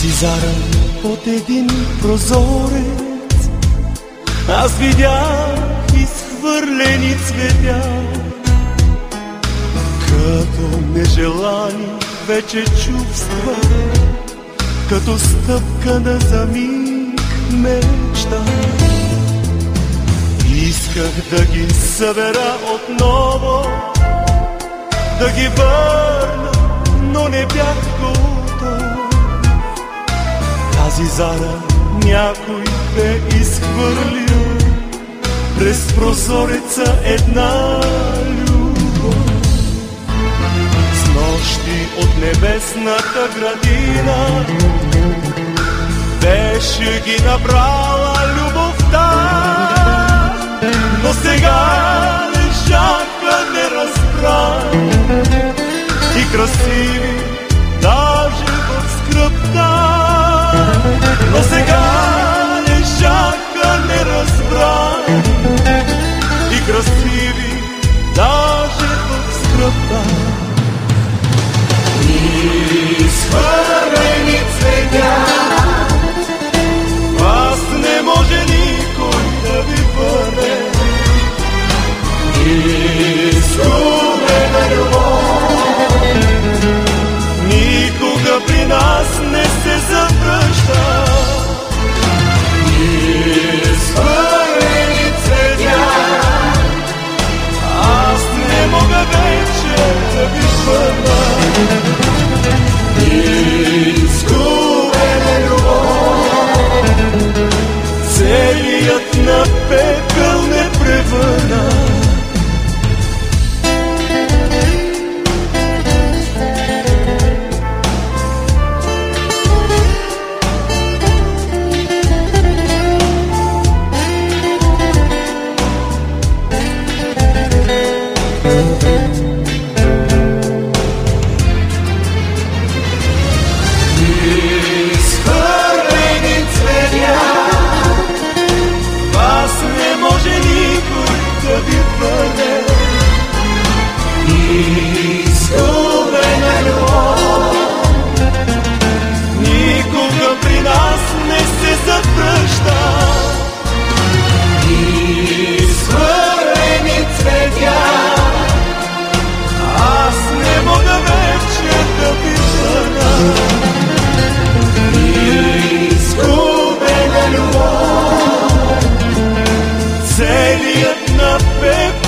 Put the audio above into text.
Изарам от един прозорец, аз видях изхвърлени цветя, като нежелани вече чувства, като стъпка на за миг мечта. Исках да ги събера отново, да ги върна, но не бях готов. Тази зара някой бе изхвърлил през прозореца една любов. С нощи от небесната градина беше ги набрала любовта, но сега лежаха неразбрани и красиви даже в скръбта. Но сега лежаха неразбрани и красиви даже в скръбта. Изхвърлени цветя, вас не може никой да ви върне. Изгубена любов никога при нас не се завръща. Изхвърлени цветя, аз не мога вече да ви върна. Изгубена любов целият на пепел не превърна. Изгубена любов никога при нас не се завръща. Изхвърлени цветя, аз не мога вече да ви върна. Изгубена любов целият на пепел